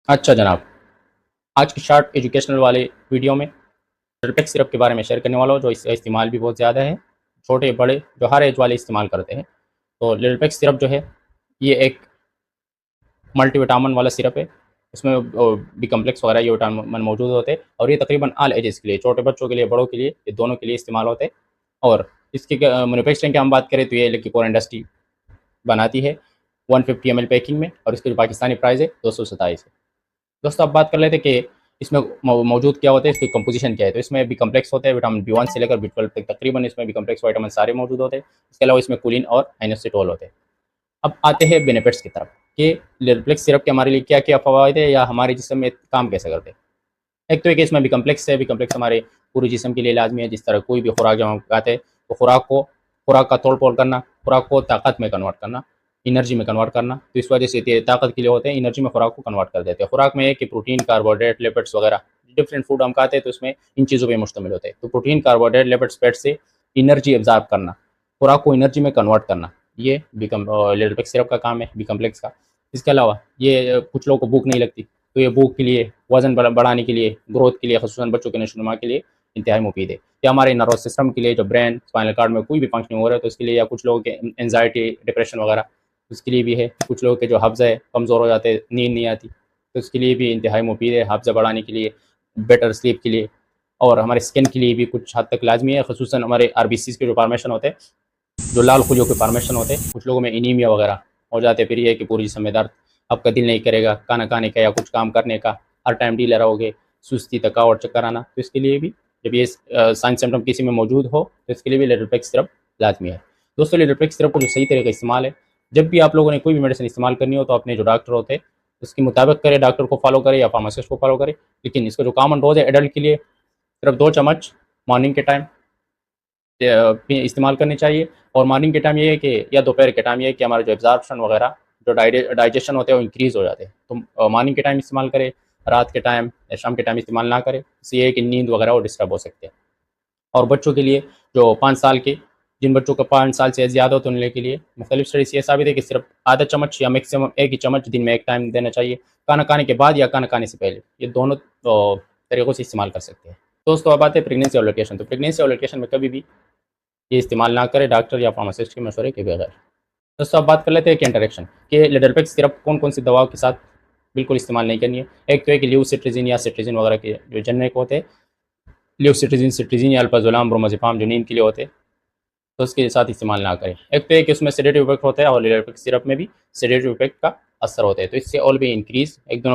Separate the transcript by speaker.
Speaker 1: अच्छा जनाब, आज की शॉर्ट एजुकेशनल वाले वीडियो में लिटरपेक सिरप के बारे में शेयर करने वाला हूँ, जो इसका इस्तेमाल भी बहुत ज़्यादा है। छोटे बड़े जो हर एज वाले इस्तेमाल करते हैं। तो लिटरपेक सिरप जो है, ये एक मल्टीविटामिन वाला सिरप है। इसमें बी कम्प्लेक्स वगैरह ये विटामिन मौजूद होते हैं, और ये तकरीबन ऑल एजेस के लिए, छोटे बच्चों के लिए, बड़ों के लिए, ये दोनों के लिए इस्तेमाल होते हैं। और इसकी मैन्युफैक्चरिंग की हम बात करें तो ये लिक्विकोर इंडस्ट्री बनाती है 150 ml पैकिंग में, और इसकी जो पाकिस्तानी प्राइस है 227 है। दोस्तों अब बात कर लेते हैं कि इसमें मौजूद क्या होता है, इसकी कंपोजिशन क्या है। तो इसमें बी कम्प्लेक्स होते हैं, विटामिन बी वन से लेकर बी 12 तक तकरीबन इसमें बी कम्प्लेक्स विटामिन सारे मौजूद होते हैं। इसके अलावा इसमें कुलिन और आइनोसिटोल होते हैं। अब आते हैं बेनिफिट्स की तरफ कि लिटरप्लेक्स सिरप के हमारे लिए क्या क्या फ़वाद है, या हमारे जिसम में काम कैसे करते हैं। एक तो है कि इसमें बी कम्प्लेक्स है। बी कम्प्लेक्स हमारे पूरे जिसम के लिए लाजमी है। जिस तरह कोई भी खुराक जब हम खाते हैं तो खुराक का तोड़ फोड़ करना, खुराक को ताकत में कन्वर्ट करना, एनर्जी में कन्वर्ट करना। तो इस वजह से ये ताकत के लिए होते हैं, एनर्जी में खुराक को कन्वर्ट कर देते हैं। खुराक में है कि प्रोटीन, कार्बोहाइड्रेट, लिपिड्स वगैरह डिफरेंट फूड हम खाते हैं तो इसमें इन चीज़ों पर मुश्तमिल होते हैं। तो प्रोटीन, कार्बोहाइड्रेट, लिपिड्स, फैट से एनर्जी एब्जॉर्ब करना, खुराक को एनर्जी में कन्वर्ट करना, ये लिटरपेक सिरप का काम है, बी कम्प्लेक्स का। इसके अलावा ये कुछ लोगों को भूख नहीं लगती, तो ये भूख के लिए, वजन बढ़ाने के लिए, ग्रोथ के लिए, ख़ुसूसन बच्चों के नशोनुमा के लिए इंतहाई मुफीद है। या हमारे नर्वस सिस्टम के लिए, जो ब्रेन, स्पाइनल कार्ड में कोई भी फंक्शनिंग हो रहा है तो इसके लिए, या कुछ लोगों के एंजाइटी, डिप्रेशन वगैरह, उसके लिए भी है। कुछ लोगों के जो हफ्ज़ है कमज़ोर हो जाते हैं, नींद नहीं आती, तो उसके लिए भी इंतहाई मुफीद है, हफ्ज़ बढ़ाने के लिए, बेटर स्लीप के लिए। और हमारे स्किन के लिए भी कुछ हद तक लाजमी है, ख़ुसूसन हमारे आरबीसीज़ के जो फॉर्मेशन होते हैं, जो लाल खुलियों के फॉर्मेशन होते हैं, कुछ लोगों में एनीमिया वगैरह हो जाते हैं। फिर ये है कि पूरी जिस्म में दर्द, आपका दिल नहीं करेगा खाना खाने का या कुछ काम करने का, हर टाइम ढीले रहोगे, सुस्ती, थकावट, चक्कर आना। तो इसके लिए भी, जब ये साइन सिम्टम किसी में मौजूद हो, तो इसके लिए भी लिटरपेक सिरप लाजमी है। दोस्तों लिटरपेक सिरप को जो सही तरीके इस्तेमाल है, जब भी आप लोगों ने कोई भी मेडिसिन इस्तेमाल करनी हो तो अपने जो डॉक्टर होते हैं उसके मुताबिक करें, डॉक्टर को फॉलो करें या फार्मासिस्ट को फॉलो करें। लेकिन इसका जो कॉमन डोज है एडल्ट के लिए, सिर्फ 2 चम्मच मॉर्निंग के टाइम इस्तेमाल करनी चाहिए। और मॉर्निंग के टाइम ये है कि, या दोपहर के टाइम ये है कि हमारा जो एब्जॉर्प्शन वगैरह, जो डाइजेशन होते हैं वो इंक्रीज़ हो जाते हैं। तो मॉर्निंग के टाइम इस्तेमाल करें, रात के टाइम या शाम के टाइम इस्तेमाल ना करें। इससे ये है कि नींद वगैरह वो डिस्टर्ब हो सकते हैं। और बच्चों के लिए, जो 5 साल के, जिन बच्चों का 5 साल से ज़्यादा हो तो उन के लिए मुख्तलिफ स्टडी से ये साबित है कि सिर्फ आधा चम्मच या मैक्सिमम 1 ही चम्मच दिन में एक टाइम देना चाहिए, खाना खाने के बाद या खाना खाने से पहले। ये दोनों तरीक़ों से इस्तेमाल कर सकते हैं। दोस्तों अब आते हैं प्रेगनेंसी और लैक्टेशन। तो प्रेगनेंसी और लैक्टेशन में कभी भी ये इस्तेमाल ना करें डॉक्टर या फार्मासिस्ट के मशवरे के बगैर। दोस्तों अब बात कर लेते हैं कि इंटरेक्शन, कि लिटरपेक सिरप कौन कौन सी दवाओं के साथ बिल्कुल इस्तेमाल नहीं करनी है। एक तो है कि ल्यूसिट्रिजिन या सिट्रिजिन वगैरह के जो जनरिक होते हैं, ल्यूसिट्रिजिन, सिट्रिजिन या अल्पाजोलाम, ब्रोमाज़ेपाम, जो नींद के लिए होते हैं, तो उसके साथ इस्तेमाल ना करें। एक तो है कि उसमें सेडेटिव इफेक्ट होता है, और लिटरपेक सिरप में भी सेडेटिव इफेक्ट का असर होता है, तो इससे और भी इंक्रीज़ एक दोनों